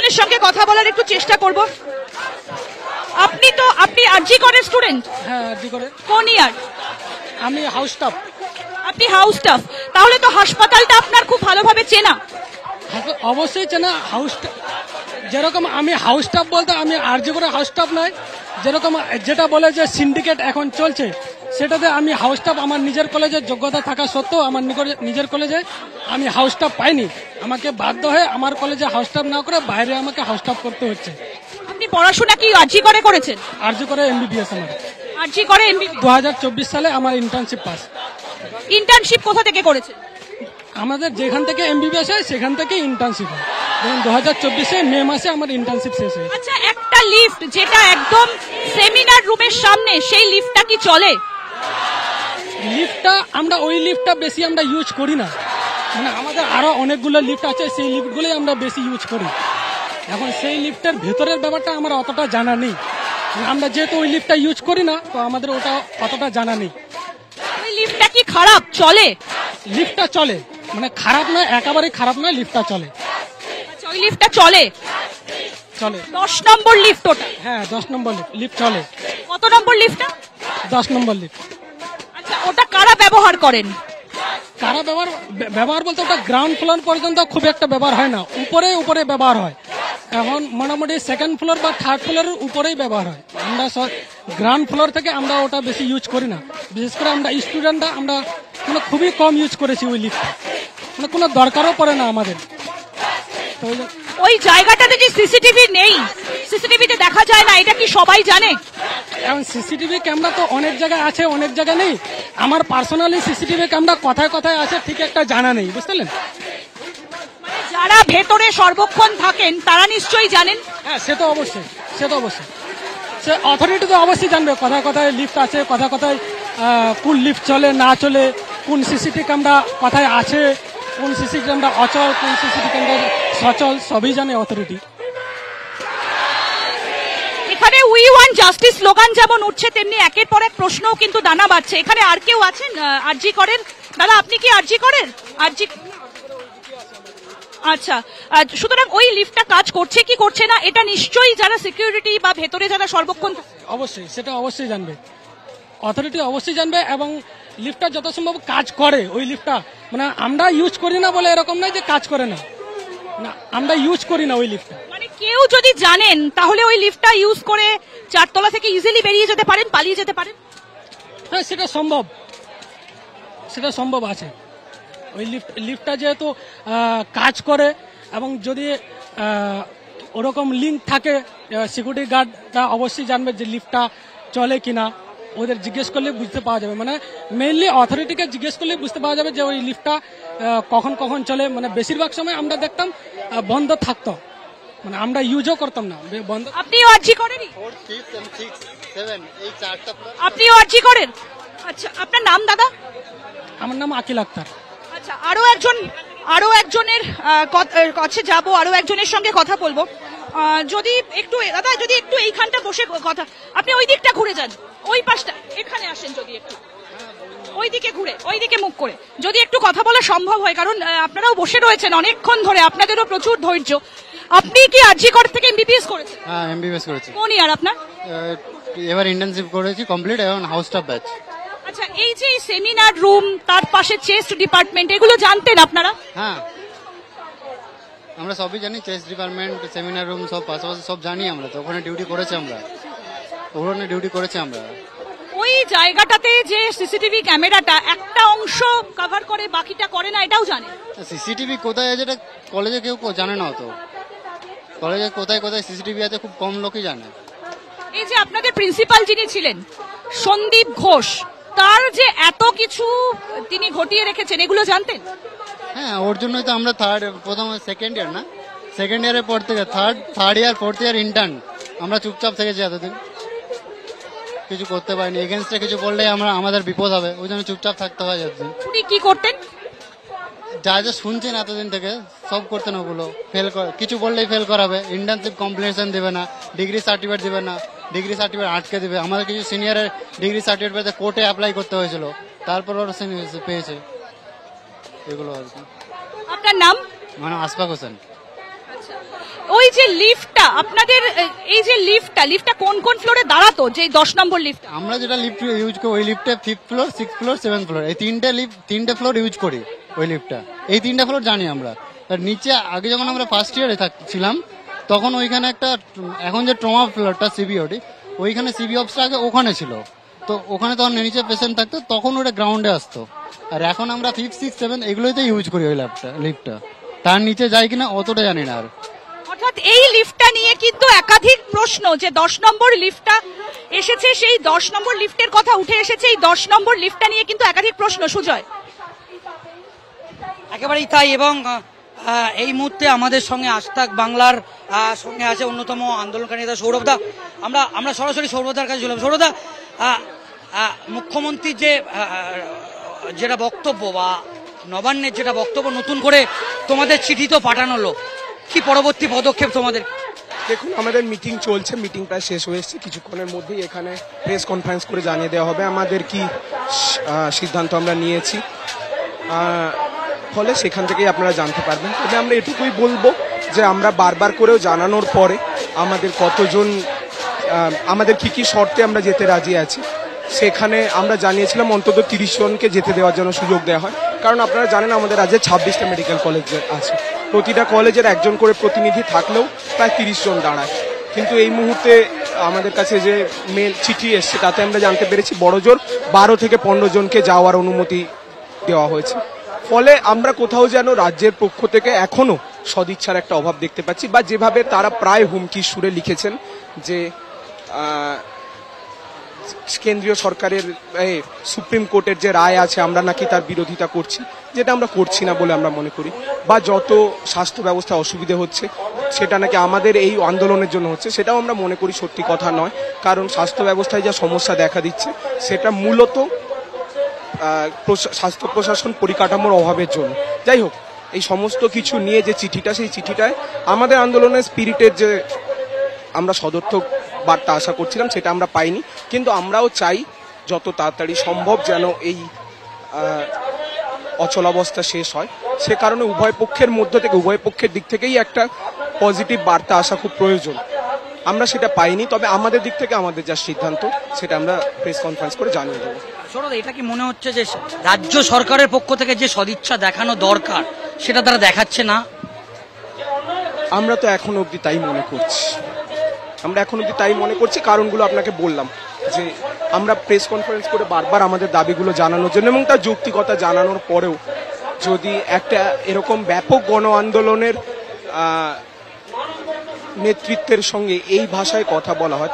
একজনের সঙ্গে কথা বলার একটু চেষ্টা করব। আপনি আরজি করের স্টুডেন্ট? হ্যাঁ, আরজি করে। কোন ইয়ার? আমি হাউস স্টাফ। আপনি হাউস স্টাফ, তাহলে তো হাসপাতালটা আপনার খুব ভালোভাবে চেনা। অবশ্যই চেনা। হাউস যেরকম আমি হাউস স্টাফ বলতে আমি আরজি করে হাউস স্টাফ নয়, যেরকম যেটা বলে যে সিন্ডিকেট এখন চলছে সেটাতে আমি হাউস স্টাফ আমার নিজের কলেজের যোগ্যতা থাকা সত্ত্বেও আমার নিজের কলেজে আমি হাউস স্টাফ পাইনি। আমাকে বাধ্য হয়ে আমার কলেজে হাউস স্টাফ না করে বাইরে আমাকে হাউস স্টাফ করতে হচ্ছে। আপনি পড়াশোনা কি আরজি করে করেছেন? আরজি করে এমবিবিএস। আমার আরজি করে এমবিবিএস 2024 সালে আমার ইন্টার্নশিপ পাস। ইন্টার্নশিপ কোথা থেকে করেছেন? আমাদের যেখান থেকে এমবিবিএস হয় সেখান থেকে ইন্টার্নশিপ হয়। 2024 মে মাসে আমার ইন্টার্নশিপ শেষ হয়েছে। আচ্ছা, একটা লিফট যেটা একদম সেমিনার রুমের সামনে, সেই লিফটটা কি চলে? লিফটটা আমরা ওই লিফটটা বেশি আমরা ইউজ করি না, মানে আমাদের আরো অনেকগুলো লিফট আছে, সেই লিফটগুলোই আমরা বেশি ইউজ করি। এখন সেই লিফটের ভেতরের ব্যাপারটা আমার অতটা জানা নেই, আমরা যেহেতু ওই লিফটটা ইউজ করি না তো আমাদের ওটা অতটা জানা নেই। ওই লিফটটা কি খারাপ চলে? লিফটটা চলে, মানে খারাপ নয়, একেবারেই খারাপ নয়, লিফটটা চলে। আচ্ছা, ওই লিফটটা চলে? চলে। 10 নম্বর লিফট ওটা? হ্যাঁ, 10 নম্বর লিফট চলে। কত নম্বর লিফটটা? 10 নম্বর লিফট। আচ্ছা, ওটা কারা ব্যবহার করেন? কারা ব্যবহার বলতে ওটা গ্রাউন্ড ফ্লোর পর্যন্ত খুব একটা ব্যবহার হয় না, উপরে ব্যবহার হয়। এখন মোটামুটি সেকেন্ড ফ্লোর বা থার্ড ফ্লোরের উপরেই ব্যবহার হয়। আমরা গ্রাউন্ড ফ্লোর থেকে আমরা ওটা বেশি ইউজ করি না, বিশেষ করে আমরা স্টুডেন্টরা আমরা মানে খুবই কম ইউজ করেছি ওই লিফটটা, মানে কোনো দরকারও পড়ে না আমাদের। ওই জায়গাটাতে যে সিসিটিভি নেই, সিসিটিভিতে দেখা যায় না, এটা কি সবাই জানে? এখন সিসিটিভি ক্যামেরা তো অনেক জায়গায় আছে, অনেক জায়গায় নেই। আমার পার্সোনালি সিসিটিভি ক্যামেরা কোথায় কোথায় আছে ঠিক একটা জানা নেই, বুঝলেন? যারা ভেতরে সর্বক্ষণ থাকেন তারা নিশ্চয়ই জানেন। হ্যাঁ, সে তো অবশ্যই। সে অথরিটি তো অবশ্যই জানবে কোথায় কোথায় লিফট আছে, কোথায় কোথায় কোন লিফট চলে না চলে, কোন সিসিটিভি ক্যামেরা কোথায় আছে, কোন সিসিটিভি ক্যামেরা অচল, কোন সিসিটিভি ক্যামেরা সচল, সবই জানে অথরিটি। এখানে উই ওয়ান্ট জাস্টিস স্লোগান যেমন উঠছে, তেমনি একের পর এক প্রশ্নও কিন্তু দানা বাঁধছে। এখানে আর কেউ আছেন আরজি করেন? দাদা, আপনি কি আরজি করেন? আরজি। আচ্ছা, সুতরাং ওই লিফটটা কাজ করছে কি করছে না এটা নিশ্চয়ই যারা সিকিউরিটি বা ভেতরে যারা সর্বক্ষণ, অবশ্যই সেটা অবশ্যই জানবে, অথরিটি অবশ্যই জানবে। এবং লিফটটা যত সম্ভব কাজ করে, ওই লিফটটা মানে আমরা ইউজ করি না বলে এরকম নয় যে কাজ করে না, আমরা ইউজ করি না ওই লিফটটা। মানে কেউ যদি জানেন তাহলে ওই লিফটটা ইউজ করে 4 তলা থেকে ইজিলি বেরিয়ে যেতে পারেন, পালিয়ে যেতে পারেন। হ্যাঁ, সেটা সম্ভব আছে। ওই লিফটটা যেহেতু কাজ করে এবং যদি ওরকম লিঙ্ক থাকে, সিকিউরিটি গার্ডরা অবশ্যই জানবে যে লিফটটা চলে কিনা, ওদের জিজ্ঞেস করলে বুঝতে পাওয়া যাবে। মানে মেইনলি অথরিটিকে জিজ্ঞেস করলে বুঝতে পাওয়া যাবে যে ওই লিফটটা কখন কখন চলে। মানে বেশিরভাগ সময় আমরা দেখতাম বন্ধ থাকতো, মানে আমরা ইউজও করতাম না বন্ধ। আপনিও আরজি করেনই? 4, 6 and 6, 7 এই চারটা। আপনিও আরজি করেন? আচ্ছা, আপনার নাম দাদা? আমার নাম আকিল আক্তার। আচ্ছা, আরো একজনের কাছে যাবো, আরো একজনের সঙ্গে কথা বলবো। যদি একটু দাদা, যদি একটু এইখানটা বসে কথা, আপনি ওই দিকটা ঘুরে যান, ওই পাশটা এখানে আসেন, যদি একটু ওইদিকে ঘুরে, ওইদিকে মুখ করে যদি একটু কথা বলা সম্ভব হয়, কারণ আপনারাও বসে রয়েছেন অনেকক্ষণ ধরে, আপনাদেরও প্রচুর ধৈর্য। আপনি কি আরজি কর থেকে এমবিবিএস করেছেন? হ্যাঁ, এমবিবিএস করেছি। কোন ইয়ার আপনার? এবার ইন্টার্নশিপ করেছি কমপ্লিট, এখন হাউস স্টাফ ব্যাচ। আচ্ছা, এই যে সেমিনার রুম, তার পাশে চেস্ট ডিপার্টমেন্ট, এগুলো জানতেন আপনারা? হ্যাঁ, আমরা সবই জানি, চেস্ট ডিপার্টমেন্ট, সেমিনার রুম সব পাশাপাশি সব জানি আমরা, তো ওখানে ডিউটি করেছি আমরা। ওই জায়গাটাতে যে সিসিটিভি ক্যামেরাটা একটা অংশ কভার করে, বাকিটা করে না, এটাও জানে? সিসিটিভি কোথায় আছে এটা কলেজে কেউ জানে না, তো কলেজে কোথায় কোথায় সিসিটিভি আছে খুব কম লোকই জানে। এই যে আপনাদের প্রিন্সিপাল যিনি ছিলেন সন্দীপ ঘোষ, তার যে এত কিছু তিনি ঘটিয়ে রেখেছেন, এগুলো জানতেন? হ্যাঁ, ওর জন্যই তো আমরা সেকেন্ড ইয়ারের পর থেকে third year, fourth year intern আমরা চুপচাপ থেকেছি এতদিন, কিছু করতে পারিনি। এগেনস্টে কিছু বললে আমাদের বিপদ হবে, ওই জন্য চুপচাপ থাকতে হয় এতদিন। উনি কি করতেন? যা শুনছেন এতদিন থেকে সব করতেন, ওগুলো কিছু বললেই ফেল করাবে, ইন্টার্নশিপ কমপ্লিশন দেবে না, ডিগ্রি সার্টিফিকেট দেবে না, ডিগ্রি সার্টিফিকেট আটকে দেবে। আমাদের কিছু সিনিয়রের ডিগ্রি সার্টিফিকেট পেতে কোর্টে অ্যাপ্লাই করতে হয়েছিল, তারপর ওরা পেয়েছে। এগুলো আর কি। আপনার নাম? মানে আশফাক হোসেন। ওই যে লিফটটা আপনাদের, এই যে লিফটটা কোন কোন ফ্লোরে দাঁড়াতো, যে 10 নম্বর লিফট? আমরা যেটা লিফট ইউজ করি ওই লিফটে 5th floor, 6th floor, 7th floor, এই তিনটে ফ্লোর ইউজ করি ওই লিফটটা। এই 3টে ফ্লোর জানি আমরা। আর নিচে আগে যখন আমরা ফার্স্ট ইয়ারে ছিলাম তখন ওইখানে একটা, এখন যে ট্রমা ফ্লোরটা সিবিওটি, ওইখানে সিবি অফিসটা আগে ওখানে ছিল, তো ওখানে তখন নিচে পেশেন্ট থাকতো, তখন ওটা গ্রাউন্ডে আসতো। আর এখন আমরা 5, 6, 7 এগুলোতে ইউজ করি ওই লিফটটা। তার নিচে যাই কিনা অতটা জানি না। আর অর্থাৎ এই লিফটটা নিয়ে কিন্তু একাধিক প্রশ্ন, যে 10 নম্বর লিফটটা এসেছে, সেই 10 নম্বর লিফটের কথা উঠে এসেছে, এই 10 নম্বর লিফটটা নিয়ে কিন্তু একাধিক প্রশ্ন। সুজয়? একেবারেই তাই। এবং এই মুহূর্তে আমাদের সঙ্গে আজতাক বাংলার সঙ্গে আছে অন্যতম আন্দোলনকারী নেতা সৌরভদা। আমরা সরাসরি সৌরভদার কাছে চললাম। সৌরভদা, মুখ্যমন্ত্রীর যেটা বক্তব্য বা নবান্নের যেটা বক্তব্য, নতুন করে তোমাদের চিঠি তো পাঠানো হলো, কি পরবর্তী পদক্ষেপ তোমাদের? দেখুন, আমাদের মিটিং চলছে, মিটিং প্রায় শেষ হয়ে এসেছে। কিছুক্ষণের মধ্যেই এখানে প্রেস কনফারেন্স করে জানিয়ে দেওয়া হবে আমাদের কি সিদ্ধান্ত আমরা নিয়েছি, ফলে সেখান থেকেই আপনারা জানতে পারবেন। তবে আমরা এটুকুই বলবো যে আমরা বারবার করেও জানানোর পরে আমাদের কতজন, আমাদের কি কি শর্তে আমরা যেতে রাজি আছি, সেখানে আমরা জানিয়েছিলাম অন্তত 30 জনকে যেতে দেওয়ার জন্য সুযোগ দেওয়া হয়। কারণ আপনারা জানেন আমাদের রাজ্যে 26টা মেডিকেল কলেজ আছে, প্রতিটা কলেজের একজন করে প্রতিনিধি থাকলেও প্রায় 30 জন দাঁড়ায়। কিন্তু এই মুহূর্তে আমাদের কাছে যে মেল চিঠি এসছে তাতে আমরা জানতে পেরেছি বড়জোর 12 থেকে 15 জনকে যাওয়ার অনুমতি দেওয়া হয়েছে। ফলে আমরা কোথাও যেন রাজ্যের পক্ষ থেকে এখনো সদিচ্ছার একটা অভাব দেখতে পাচ্ছি, বা যেভাবে তারা প্রায় হুমকির সুরে লিখেছেন যে কেন্দ্রীয় সরকারের সুপ্রিম কোর্টের যে রায় আছে আমরা নাকি তার বিরোধিতা করছি, যেটা আমরা করছি না বলে আমরা মনে করি। বা যত স্বাস্থ্য ব্যবস্থা অসুবিধে হচ্ছে সেটা নাকি আমাদের এই আন্দোলনের জন্য হচ্ছে, সেটাও আমরা মনে করি সত্যি কথা নয়। কারণ স্বাস্থ্য ব্যবস্থায় যা সমস্যা দেখা দিচ্ছে সেটা মূলত স্বাস্থ্য প্রশাসন পরিকাঠামোর অভাবের জন্য। যাই হোক, এই সমস্ত কিছু নিয়ে যে চিঠিটা, সেই চিঠিটায় আমাদের আন্দোলনের স্পিরিটের যে আমরা সদর্থক বার্তা আশা করছিলাম সেটা আমরা পাইনি। কিন্তু আমরাও চাই যত তাড়াতাড়ি সম্ভব যেন এই অচলাবস্থা শেষ হয়। সে কারণে উভয় পক্ষের দিক থেকেই একটা পজিটিভ বার্তা আসা খুব প্রয়োজন। আমরা সেটা পাইনি, তবে আমাদের দিক থেকে আমাদের যা সিদ্ধান্ত সেটা আমরা প্রেস কনফারেন্স করে জানিয়ে দেবো। সৌরভ, এটা কি মনে হচ্ছে যে রাজ্য সরকারের পক্ষ থেকে যে সদিচ্ছা দেখানো দরকার সেটা তারা দেখাচ্ছে না? আমরা তো এখন অবধি তাই মনে করছি। কারণগুলো আপনাকে বললাম যে আমরা প্রেস কনফারেন্স করে বারবার আমাদের দাবিগুলো জানানোর জন্য এবং তার যৌক্তিকতা জানানোর পরেও যদি একটা এরকম ব্যাপক গণ আন্দোলনের নেতৃত্বের সঙ্গে এই ভাষায় কথা বলা হয়